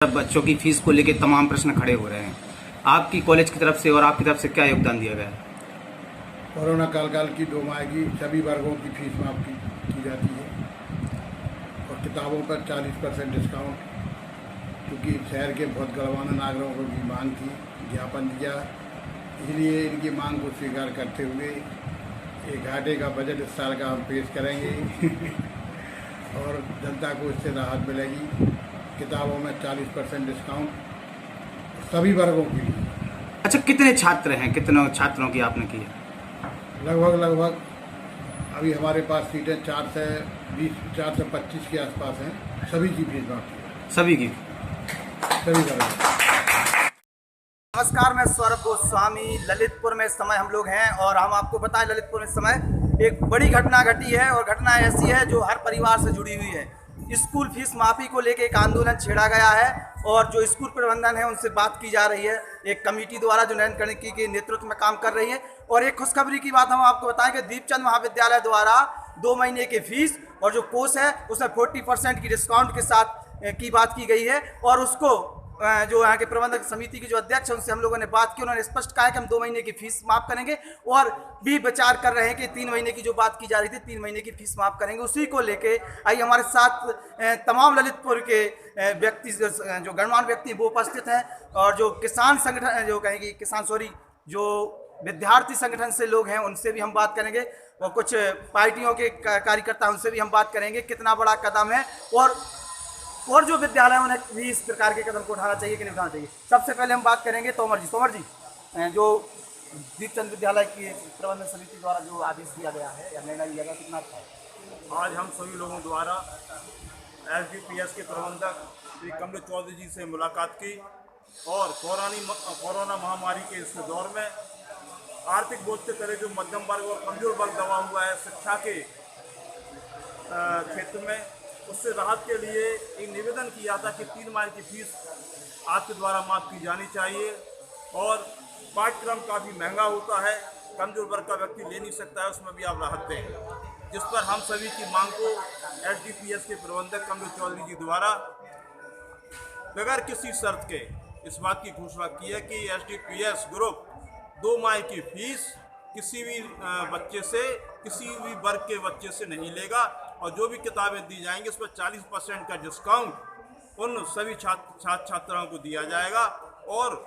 बच्चों की फीस को लेकर तमाम प्रश्न खड़े हो रहे हैं। आपकी कॉलेज की तरफ से और आपकी तरफ से क्या योगदान दिया गया है? कोरोना काल की 2 माह की सभी वर्गों की फीस माफ की जाती है और किताबों पर 40% डिस्काउंट, क्योंकि शहर के बहुत गणमान्य नागरिकों की मांग थी, ज्ञापन दिया, इसलिए इनकी मांग को स्वीकार करते हुए एक घाटे का बजट इस साल का हम पेश करेंगे और जनता को इससे राहत मिलेगी। किताबों में 40% डिस्काउंट सभी वर्गों के लिए। अच्छा, कितने छात्र हैं, कितने छात्रों की आपने की है? लगभग अभी हमारे पास सीटें 425 के आसपास हैं। सभी की फीस माफ की, सभी की, सभी वर्गों। नमस्कार, मैं सौरभ गोस्वामी। ललितपुर में इस समय हम लोग हैं और हम आपको बताएं, ललितपुर में इस समय एक बड़ी घटना घटी है और घटना ऐसी है जो हर परिवार से जुड़ी हुई है। स्कूल फीस माफ़ी को लेकर एक आंदोलन छेड़ा गया है और जो स्कूल प्रबंधन है उनसे बात की जा रही है, एक कमेटी द्वारा जो नरेंद्र कणिकी के नेतृत्व में काम कर रही है। और एक खुशखबरी की बात हम आपको बताएं कि दीपचंद महाविद्यालय द्वारा 2 महीने की फीस और जो कोर्स है उसमें 40% की डिस्काउंट के साथ की बात की गई है। और उसको जो यहाँ के प्रबंधक समिति के जो अध्यक्ष हैं उनसे हम लोगों ने बात की, उन्होंने स्पष्ट कहा है कि हम 2 महीने की फीस माफ करेंगे और भी विचार कर रहे हैं कि 3 महीने की जो बात की जा रही थी 3 महीने की फीस माफ करेंगे। उसी को लेके आइए हमारे साथ तमाम ललितपुर के व्यक्ति जो गणमान्य व्यक्ति वो उपस्थित हैं और जो किसान संगठन जो कहेंगे जो विद्यार्थी संगठन से लोग हैं उनसे भी हम बात करेंगे और कुछ पार्टियों के कार्यकर्ता उनसे भी हम बात करेंगे कितना बड़ा कदम है और जो विद्यालय उन्हें भी इस प्रकार के कदम को उठाना चाहिए कि नहीं उठाना चाहिए। सबसे पहले हम बात करेंगे तोमर जी जो दीपचंद विद्यालय की प्रबंधन समिति द्वारा जो आदेश दिया गया है या निर्णय लिया गया, कितना अच्छा है? आज हम सभी लोगों द्वारा SDPS के प्रबंधक श्री कमलेश चौधरी जी से मुलाकात की और कोरोना महामारी के इस दौर में आर्थिक बोझ से पहले जो मध्यम वर्ग और कमजोर वर्ग दबा हुआ है शिक्षा के क्षेत्र में, उससे राहत के लिए एक निवेदन किया था कि 3 माह की फीस आपके द्वारा माफ़ की जानी चाहिए। और पाठ्यक्रम काफ़ी महंगा होता है, कमजोर वर्ग का व्यक्ति ले नहीं सकता है, उसमें भी आप राहत दें, जिस पर हम सभी की मांग को SDPS के प्रबंधक कमलेश चौधरी जी द्वारा बगैर किसी शर्त के इस बात की घोषणा की है कि SDPS ग्रुप 2 माह की फीस किसी भी बच्चे से, किसी भी वर्ग के बच्चे से नहीं लेगा और जो भी किताबें दी जाएंगी उस पर 40% का डिस्काउंट उन सभी छात्राओं को दिया जाएगा। और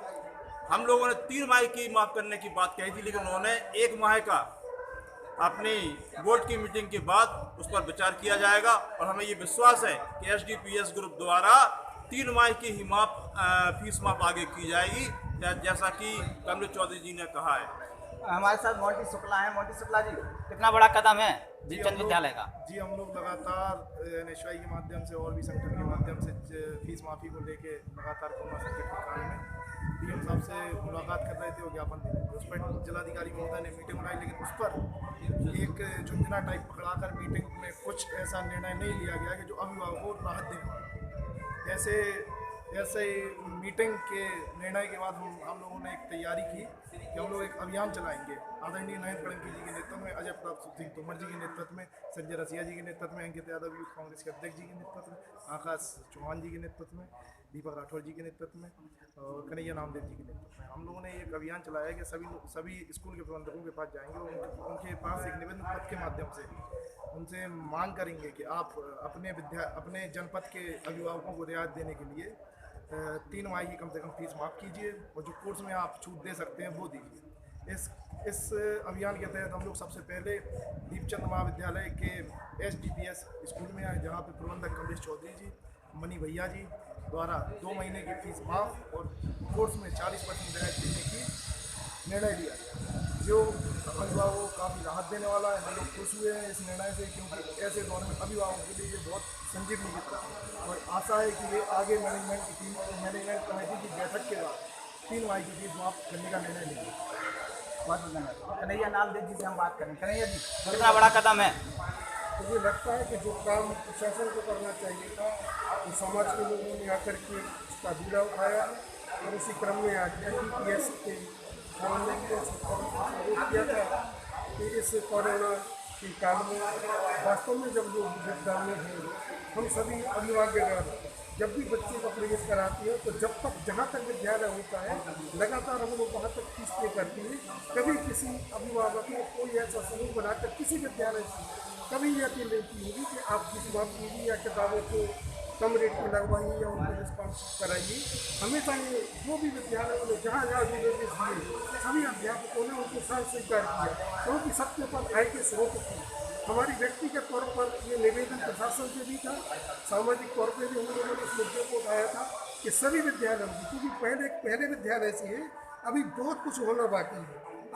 हम लोगों ने 3 माह की माफ़ करने की बात कही थी, लेकिन उन्होंने 1 माह का अपनी बोर्ड की मीटिंग के बाद उस पर विचार किया जाएगा और हमें ये विश्वास है कि SDPS ग्रुप द्वारा 3 माह की ही फीस माफ आगे की जाएगी, जैसा कि कमलेश चौधरी जी ने कहा है। हमारे साथ मोंटी शुक्ला है। मोंटी शुक्ला जी, कितना बड़ा कदम है दीपचंद विद्यालय का? जी, हम लोग लगातार NSY के माध्यम से और भी संगठन के माध्यम से फीस माफ़ी को लेके लगातार कोरोना संकट के काल में DM साहब से मुलाकात कर रहे थे और ज्ञापन दे रहे थे। उस पर जिलाधिकारी महोदय ने मीटिंग बुलाई, लेकिन उस पर एक झुंझुना टाइप पकड़ाकर मीटिंग में कुछ ऐसा निर्णय नहीं लिया गया कि जो अभिभावकों को राहत दे पाए। ऐसे मीटिंग के निर्णय के बाद हम लोगों ने एक तैयारी की कि हम लोग एक अभियान चलाएंगे आदरणीय नरेंद्र कणिकी जी के नेतृत्व में, अजय प्रताप सिंह तोमर जी के नेतृत्व में, संजय रसिया जी के नेतृत्व में, अंकित यादव यूथ कांग्रेस के अध्यक्ष जी के नेतृत्व में, आकाश चौहान जी के नेतृत्व में, दीपक राठौर जी के नेतृत्व में और कन्हैया नामदेव जी के नेतृत्व में हम लोगों ने एक अभियान चलाया कि सभी स्कूल के प्रबंधकों के पास जाएंगे और उनके पास एक निवेदन पत्र के माध्यम से उनसे मांग करेंगे कि आप अपने जनपद के अभिभावकों को रियायत देने के लिए 3 माह की कम से कम फीस माफ़ कीजिए और जो कोर्स में आप छूट दे सकते हैं वो दीजिए। इस अभियान के तहत हम लोग सबसे पहले दीपचंद महाविद्यालय के SDPS स्कूल में आए, जहाँ पे प्रबंधक कमलेश चौधरी जी, मनी भैया जी द्वारा 2 महीने की फीस माफ़ और कोर्स में 40% रियायत देने की निर्णय लिया, जो अभिभावकों को काफ़ी राहत देने वाला है। हम लोग खुश हुए हैं इस निर्णय से, क्योंकि ऐसे दौर में अभिभावकों के लिए ये बहुत संजीवनी की तरह और आशा है कि ये आगे मैनेजमेंट कमेटी की बैठक के बाद 3 माह की फीस माफ करने का निर्णय लेंगे। बहुत धन्यवाद। कन्हैया नामदेव जी से हम बात करें। कन्हैया जी, कितना बड़ा कदम है? मुझे लगता है कि जो काम प्रशासन को करना चाहिए था तो समाज के लोगों ने आकर के उसका बीड़ा उठाया और उसी क्रम में आज SDPS के प्रबंधक को किया था कि इस कोरोना के काल में वास्तव में जब लोग विद्यालय हैं, हम सभी अभिभावक जब भी बच्चे का प्रवेश कराती है तो जब तक जहाँ तक विद्यालय होता है लगातार हम लोग वहाँ तक फीस पे करती है। कभी किसी अभिभावक ने कोई ऐसा समूह बनाकर किसी विद्यालय से कभी ये अपील नहीं की होगी कि आप फीस माफ कीजिए या किताबों को कम रेट में लगवाइए या उनको डिस्काउंट कराइए। हमेशा ये जो भी विद्यालयों ने जहाँ जहाँ भी निर्देश दिए सभी अध्यापकों ने उनको साथ स्वीकार किया, क्योंकि सबके ऊपर आय के स्रोत थे। हमारी व्यक्तिगत तौर पर ये निवेदन प्रशासन से भी था, सामाजिक तौर पर भी हम लोगों ने इस मुद्दे को उठाया था कि सभी विद्यालयों की, क्योंकि पहले विद्यालय से है अभी बहुत कुछ होना बाकी है।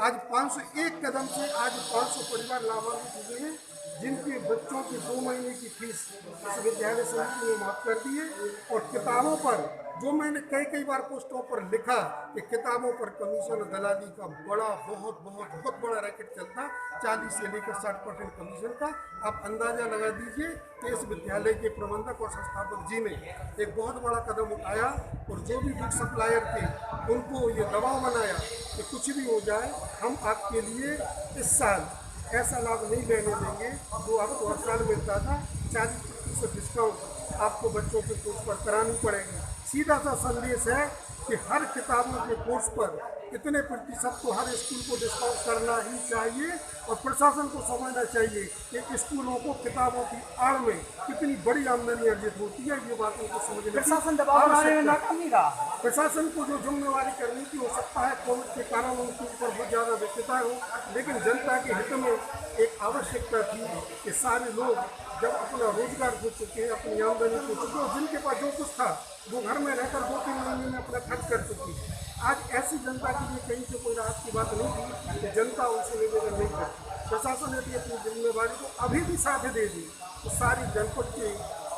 आज 501 कदम से आज 500 परिवार लाभान्वित हुए हैं, जिनके बच्चों की 2 महीने की फीस इस विद्यालय समिति ने माफ कर दी है। और किताबों पर जो मैंने कई बार पोस्टों पर लिखा कि किताबों पर कमीशन दलाली का बहुत बड़ा रैकेट चलता, 40 से लेकर 60% कमीशन का। आप अंदाज़ा लगा दीजिए कि इस विद्यालय के प्रबंधक और संस्थापक जी ने एक बहुत बड़ा कदम उठाया और जो भी बुक सप्लायर थे उनको ये दबाव बनाया कि कुछ भी हो जाए हम आपके लिए इस साल ऐसा लाभ नहीं लेने देंगे जो आपको हर साल मिलता था। 40% डिस्काउंट आपको बच्चों के कोर्स पर करानी पड़ेगी। सीधा सा संदेश है कि हर किताबों के कोर्स पर इतने प्रतिशत को हर स्कूल को डिस्काउंट करना ही चाहिए और प्रशासन को समझना चाहिए कि स्कूलों को किताबों की आड़ में कितनी बड़ी आमदनी अर्जित होती है। ये बात उनको समझना प्रशासन दबाव बनाने में नाकाम नहीं रहा। प्रशासन को जो जिम्मेवारी करनी थी हो सकता है कोविड के कारण उनके ऊपर बहुत ज़्यादा व्यस्तता हो, लेकिन जनता के हित में एक आवश्यकता थी कि सारे लोग जब अपना रोजगार खो चुके हैं, अपनी आमदनी खो चुके हैं, जिनके पास जो कुछ था वो घर में रहकर 2-3 महीने में अपना खर्च कर चुकी है। आज ऐसी जनता के लिए कहीं से कोई राहत की बात नहीं थी कि जनता उनसे निवेदन नहीं करती। प्रशासन यदि अपनी जिम्मेवारी को अभी भी साथ दे दी तो सारी जनपद के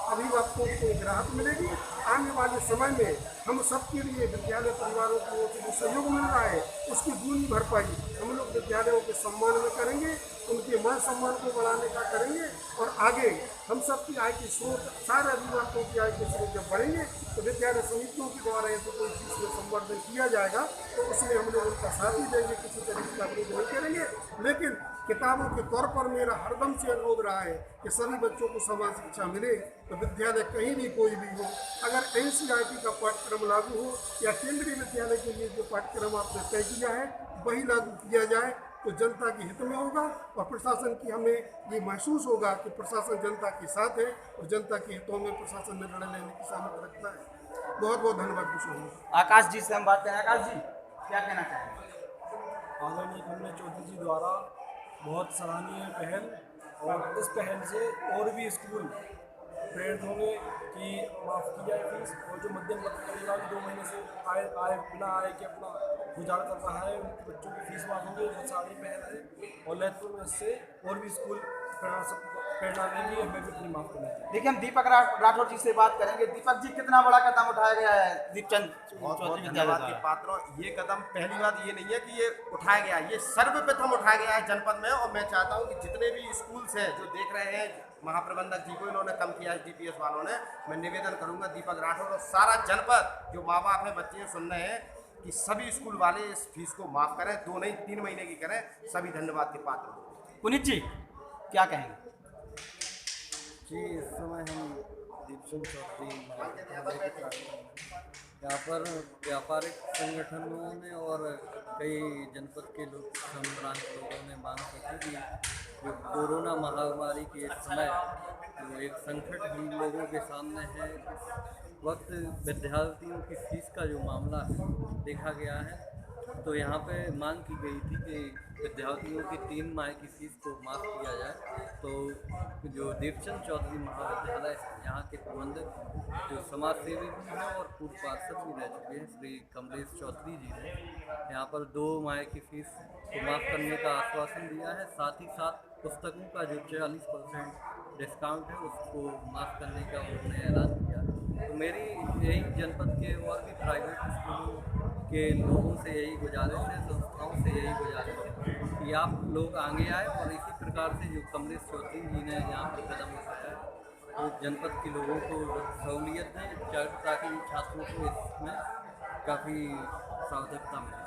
अभिभावकों को एक राहत मिलेगी। आने वाले समय में हम सबके लिए विद्यालय परिवारों की ओर से जो सहयोग मिल रहा है उसकी दूनी भरपाई हम लोग विद्यालयों के सम्मान में करेंगे, उनके मान सम्मान को बढ़ाने का करेंगे। और आगे हम सबकी आय के स्रोत, सारे अभिभावकों की आय के स्रोत जब बढ़ेंगे तो विद्यालय समितियों के द्वारा यदि कोई चीज़ में संवर्धन किया जाएगा तो उसमें हम लोग उनका साथ ही देंगे, किसी तरीके का विरोध नहीं करेंगे। लेकिन किताबों के तौर पर मेरा हरदम से अनुरोध रहा है कि सभी बच्चों को समान शिक्षा मिले। तो विद्यालय कहीं भी कोई भी हो, अगर NCERT का पाठ्यक्रम लागू हो या केंद्रीय विद्यालय के लिए जो पाठ्यक्रम आपने तय किया है वही लागू किया जाए तो जनता के हित में होगा और प्रशासन की हमें ये महसूस होगा कि प्रशासन जनता के साथ है और जनता के हितों में प्रशासन निर्णय लेने की सामर्थ्य रखता है। बहुत बहुत धन्यवाद। कुछ आकाश जी से हम बात करें। आकाश जी क्या कहना चाहेंगे? आदरणीय कमलेश चौधरी जी द्वारा बहुत सराहनीय पहल, और इस पहल से और भी स्कूल प्रेरित होंगे कि माफ़ की जाए फीस। और जो मध्यम वर्ग का परिवार 2 महीने से बिना आय के अपना गुजारा कर रहा है उनके बच्चों की फीस माफ़ होंगी। बहुत सारी पहल है और ललितपुर में इससे और भी स्कूल प्रेरणा लेंगे। हमें भी अपनी माफ़ करना चाहिए। देखिए हम दीपक राठौर जी से बात करेंगे। दीपक जी कितना बड़ा कदम उठाया गया है दीपचंद बहुत धन्यवाद के पात्रों। ये कदम पहली बात ये नहीं है कि ये उठाया गया, ये सर्वप्रथम उठाया गया है जनपद में। और मैं चाहता हूँ कि जितने भी स्कूल्स हैं जो देख रहे हैं, महाप्रबंधक जी को इन्होंने कम किया है, DPS वालों ने, मैं निवेदन करूँगा दीपक राठौर और सारा जनपद जो माँ बाप हैं, बच्चे सुन रहे हैं कि सभी स्कूल वाले इस फीस को माफ़ करें, 2 नहीं 3 महीने की करें। सभी धन्यवाद के पात्र। पुनीत जी क्या कहेंगे? जी, इस समय हम दीपचंद चौधरी यहाँ पर व्यापारिक संगठनों ने और कई जनपद के लोग संक्रांत लोगों ने मांग की थी कि जो कोरोना महामारी के इस समय जो एक संकट हम लोगों के सामने है, वक्त विद्यार्थियों की फीस का जो मामला देखा गया है, तो यहाँ पे मांग की गई थी कि विद्यार्थियों की 3 माह की फीस को माफ़ किया जाए। तो जो दीपचंद चौधरी महाविद्यालय यहाँ के प्रबंधक जो समाज सेवी भी हैं और पूर्व पार्षद भी रह चुके हैं श्री कमलेश चौधरी जी ने यहाँ पर 2 माह की फीस को माफ़ करने का आश्वासन दिया है। साथ ही साथ पुस्तकों का जो 40% डिस्काउंट है उसको माफ़ करने का उन्होंने ऐलान किया। तो मेरी यही जनपद के और भी प्राइवेट स्कूलों के लोगों से यही गुजारिश है, संस्थाओं से यही गुजारिश है कि आप लोग आगे आए और इसी प्रकार से जो कमलेश चौधरी जी ने यहाँ पर कदम उठाया है तो जनपद के लोगों को सहूलियत दें ताकि छात्रों को इसमें काफ़ी सार्थकता मिले।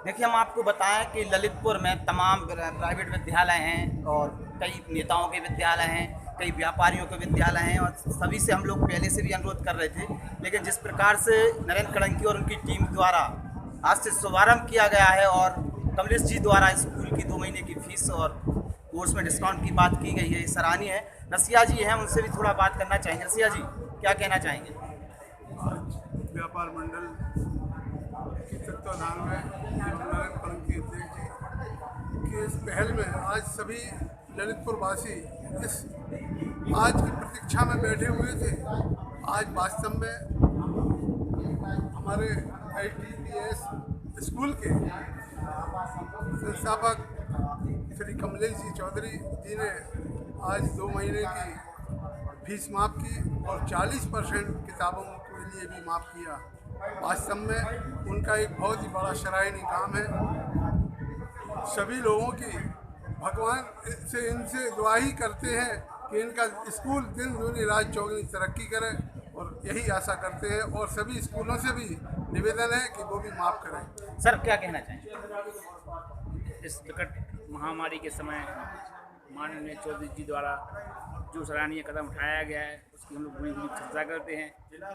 देखिए हम आपको बताएं कि ललितपुर में तमाम प्राइवेट विद्यालय हैं और कई नेताओं के विद्यालय हैं। कई व्यापारियों के विद्यालय हैं और सभी से हम लोग पहले से भी अनुरोध कर रहे थे, लेकिन जिस प्रकार से नरेंद्र कड़ंकी और उनकी टीम द्वारा आज से शुभारंभ किया गया है और कमलेश जी द्वारा स्कूल की 2 महीने की फीस और कोर्स में डिस्काउंट की बात की गई है, ये सराहनीय है। रसिया जी हैं, उनसे भी थोड़ा बात करना चाहेंगे। रसिया जी, क्या कहना चाहेंगे? आज व्यापार मंडल के तत्वाधान में नरेंद्र कड़ंकी अध्यक्ष जी की इस पहल में आज सभी ललितपुर वासी इस आज की प्रतीक्षा में बैठे हुए थे। आज वास्तव में हमारे ITPS स्कूल के संस्थापक श्री कमलेश जी चौधरी जी ने आज 2 महीने की फीस माफ़ की और 40% किताबों के लिए भी माफ़ किया। वास्तव में उनका एक बहुत ही बड़ा सराहनीय काम है। सभी लोगों की भगवान से इनसे दुआ ही करते हैं कि इनका स्कूल दिन दूनी रात चौगुनी तरक्की करे और यही आशा करते हैं और सभी स्कूलों से भी निवेदन है कि वो भी माफ़ करें। सर, क्या कहना चाहेंगे? इस विकट महामारी के समय माननीय चौधरी जी द्वारा जो सराहनीय कदम उठाया गया है उसकी हम लोग पूरी चर्चा करते हैं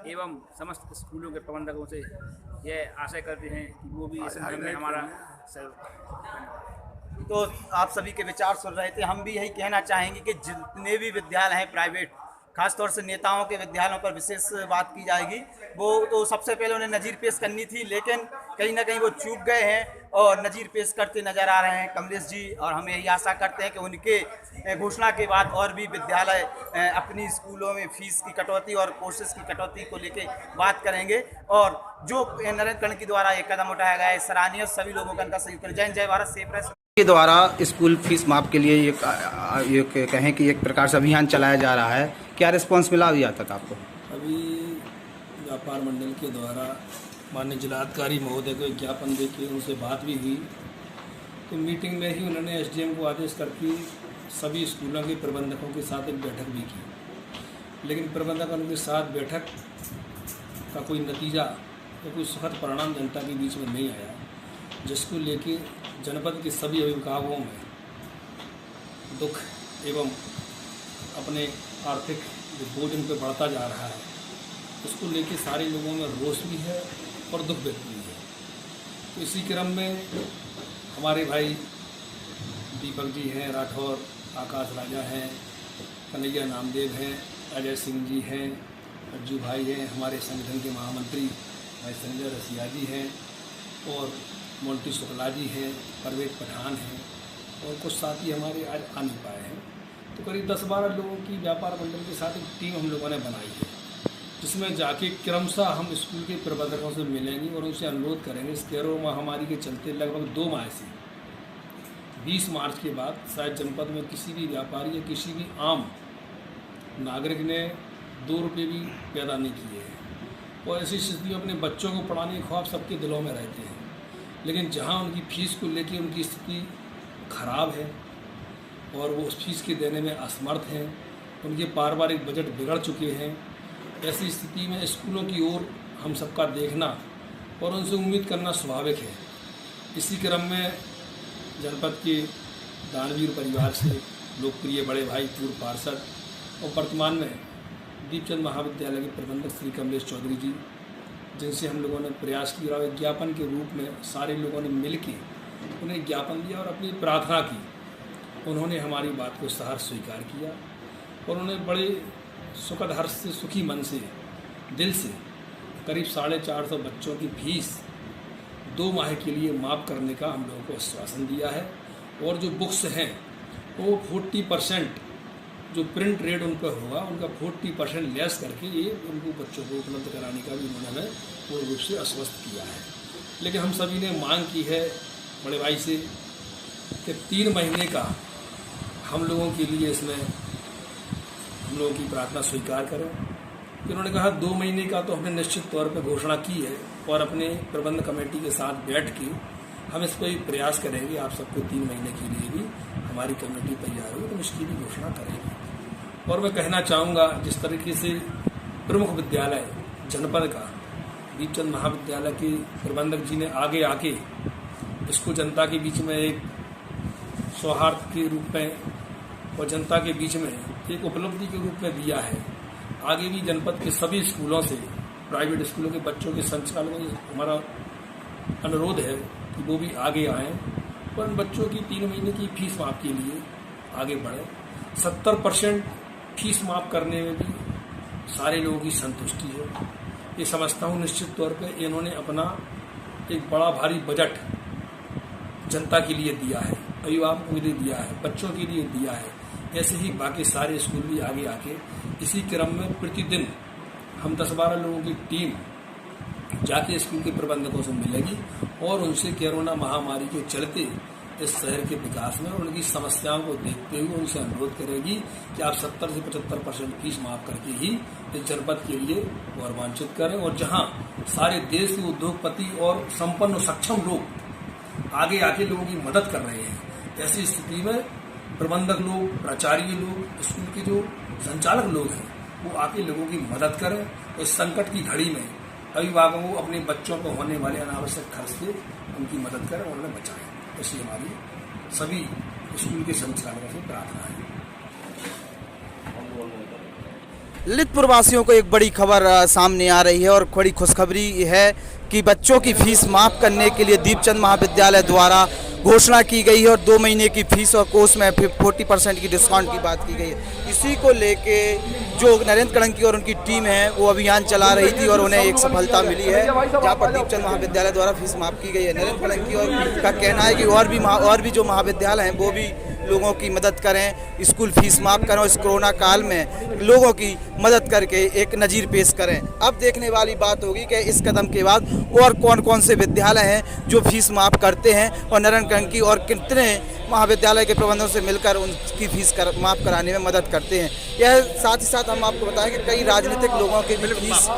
एवं समस्त स्कूलों के प्रबंधकों से यह आशा करते हैं कि वो भी इस संदर्भ में हमारा सहयोग। तो आप सभी के विचार सुन रहे थे। हम भी यही कहना चाहेंगे कि जितने भी विद्यालय हैं प्राइवेट, खासतौर से नेताओं के विद्यालयों पर विशेष बात की जाएगी। वो तो सबसे पहले उन्हें नज़ीर पेश करनी थी, लेकिन कहीं ना कहीं वो चूक गए हैं और नज़ीर पेश करते नज़र आ रहे हैं कमलेश जी। और हमें यही आशा करते हैं कि उनके घोषणा के बाद और भी विद्यालय अपनी स्कूलों में फीस की कटौती और कोर्सेज की कटौती को लेके बात करेंगे। और जो नरेंद्र कड़ंकी द्वारा एक कदम उठाया गया है सराहनीय, सभी लोगों का उनका सहयोग करें। जय भारत, सेफ रहे। के द्वारा स्कूल फीस माफ़ के लिए ये कहें कि एक प्रकार से अभियान चलाया जा रहा है, क्या रिस्पांस मिला अभी तक आपको? अभी व्यापार मंडल के द्वारा माननीय जिलाधिकारी महोदय को ज्ञापन देके उनसे बात भी हुई, तो मीटिंग में ही उन्होंने SDM को आदेश करके सभी स्कूलों के प्रबंधकों के साथ एक बैठक भी की, लेकिन प्रबंधकों के साथ बैठक का कोई नतीजा या कोई सुखद परिणाम जनता के बीच में नहीं आया, जिसको लेके जनपद के सभी अभिभावकों में दुख एवं अपने आर्थिक बोझ उन पर बढ़ता जा रहा है, उसको लेके सारे लोगों में रोष भी है और दुख व्यक्त भी है। तो इसी क्रम में हमारे भाई दीपक जी हैं राठौर, आकाश राजा हैं, कन्हैया नामदेव हैं, अजय सिंह जी हैं, अज्जू भाई हैं, हमारे संगठन के महामंत्री भाई संजय रसिया जी हैं और मोंटी शुक्ला जी हैं, परवेज पठान हैं और कुछ साथी हमारे आज आ नहीं पाए हैं। तो करीब 10-12 लोगों की व्यापार मंडल के साथ एक टीम हम लोगों ने बनाई है, जिसमें जाके क्रमशः हम स्कूल के प्रबंधकों से मिलेंगे और उनसे अनुरोध करेंगे। इस कोरोना महामारी के चलते लगभग 2 माह से 20 मार्च के बाद शायद जनपद में किसी भी व्यापारी या किसी भी आम नागरिक ने 2 रुपये भी पैदा नहीं किए हैं और ऐसी स्थिति में अपने बच्चों को पढ़ाने के ख्वाब सबके दिलों में रहते हैं, लेकिन जहां उनकी फ़ीस को लेकर उनकी स्थिति खराब है और वो उस फीस के देने में असमर्थ हैं, उनके पारिवारिक बजट बिगड़ चुके हैं, ऐसी स्थिति में स्कूलों की ओर हम सबका देखना और उनसे उम्मीद करना स्वाभाविक है। इसी क्रम में जनपद के दानवीर परिवार से लोकप्रिय बड़े भाई पूर्व पार्षद और वर्तमान में दीपचंद महाविद्यालय के प्रबंधक श्री कमलेश चौधरी जी, जिनसे हम लोगों ने प्रयास किया और ज्ञापन के रूप में सारे लोगों ने मिलकर उन्हें ज्ञापन दिया और अपनी प्रार्थना की। उन्होंने हमारी बात को सहर्ष स्वीकार किया और उन्हें बड़े सुखद हर्ष से, सुखी मन से, दिल से करीब 450 बच्चों की फीस 2 माह के लिए माफ़ करने का हम लोगों को आश्वासन दिया है। और जो बुक्स हैं वो 40% जो प्रिंट रेट उन पर होगा उनका 40% लेस करके ये उनको बच्चों को उपलब्ध कराने का भी उन्होंने पूर्ण रूप से आश्वस्त किया है। लेकिन हम सभी ने मांग की है बड़े भाई से कि 3 महीने का हम लोगों के लिए इसमें हम लोगों की प्रार्थना स्वीकार करें। उन्होंने कहा 2 महीने का तो हमने निश्चित तौर पर घोषणा की है और अपने प्रबंध कमेटी के साथ बैठ के हम इस पर भी प्रयास करेंगे। आप सबको 3 महीने के लिए भी हमारी कमेटी तैयार हो तो इसकी भी घोषणा करेंगे। और मैं कहना चाहूँगा जिस तरीके से प्रमुख विद्यालय जनपद का दीपचंद महाविद्यालय के प्रबंधक जी ने आगे आके इसको जनता के बीच में एक सौहार्द के रूप में और जनता के बीच में एक उपलब्धि के रूप में दिया है। आगे भी जनपद के सभी स्कूलों से, प्राइवेट स्कूलों के बच्चों के संचालकों से हमारा अनुरोध है कि वो भी आगे आएँ और उन बच्चों की 3 महीने की फीस माफ़ के लिए आगे बढ़े। 70% फीस माफ़ करने में भी सारे लोगों की संतुष्टि है। ये समझता हूँ निश्चित तौर पे इन्होंने अपना एक बड़ा भारी बजट जनता के लिए दिया है, अभिभावकों के लिए दिया है, बच्चों के लिए दिया है। ऐसे ही बाकी सारे स्कूल भी आगे आके इसी क्रम में प्रतिदिन हम 10-12 लोगों की टीम जाके स्कूल के प्रबंधकों से मिलेगी और उनसे कोरोना महामारी के चलते इस शहर के विकास में उनकी समस्याओं को देखते हुए उनसे अनुरोध करेगी कि आप 70 से 75% फीस माफ करके ही इस जनपद के लिए गौरवान्वित करें। और जहां सारे देश के उद्योगपति और संपन्न सक्षम लोग आगे आके लोगों की मदद कर रहे हैं, ऐसी स्थिति में प्रबंधक लोग, प्राचार्य लोग, स्कूल के जो संचालक लोग हैं वो आके लोगों की मदद करें। और इस संकट की घड़ी में अभिभावकों को अपने बच्चों को होने वाले अनावश्यक खर्च से उनकी मदद करें और उन्हें बचाएं। ऐसी हमारी सभी स्कूल के संचालकों से प्रार्थना है। ललितपुर वासियों को एक बड़ी खबर सामने आ रही है और बड़ी खुशखबरी है कि बच्चों की फीस माफ़ करने के लिए दीपचंद महाविद्यालय द्वारा घोषणा की गई है और 2 महीने की फीस और कोर्स में 40% की डिस्काउंट की बात की गई है। इसी को लेके जो नरेंद्र कड़ंकी और उनकी टीम है वो अभियान चला रही थी और उन्हें एक सफलता मिली है जहाँ पर दीपचंद महाविद्यालय द्वारा फीस माफ़ की गई है। नरेंद्र कड़ंकी और का कहना है कि और भी जो महाविद्यालय हैं वो भी लोगों की मदद करें, स्कूल फीस माफ़ करें और इस कोरोना काल में लोगों की मदद करके एक नज़ीर पेश करें। अब देखने वाली बात होगी कि इस कदम के बाद और कौन कौन से विद्यालय हैं जो फीस माफ़ करते हैं और नरेंद्र कड़ंकी और कितने महाविद्यालय के प्रबंधकों से मिलकर उनकी फीस माफ़ कराने में मदद करते हैं। यह साथ ही साथ हम आपको बताएं कि कई राजनीतिक लोगों की भी फीस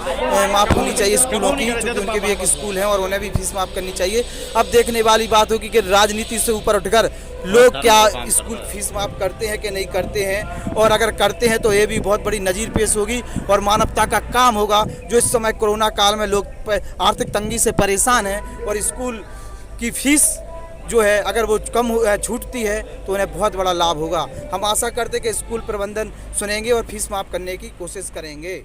माफ़ होनी चाहिए स्कूलों की, क्योंकि उनके भी एक स्कूल हैं और उन्हें भी फीस माफ़ करनी चाहिए। अब देखने वाली बात होगी कि राजनीति से ऊपर उठकर लोग क्या स्कूल फीस माफ़ करते हैं कि नहीं करते हैं, और अगर करते हैं तो ये भी बहुत बड़ी नज़ीर पेश होगी और मानवता का काम होगा। जो इस समय कोरोना काल में लोग आर्थिक तंगी से परेशान हैं और स्कूल की फीस जो है अगर वो कम छूटती है तो उन्हें बहुत बड़ा लाभ होगा। हम आशा करते हैं कि स्कूल प्रबंधन सुनेंगे और फीस माफ़ करने की कोशिश करेंगे।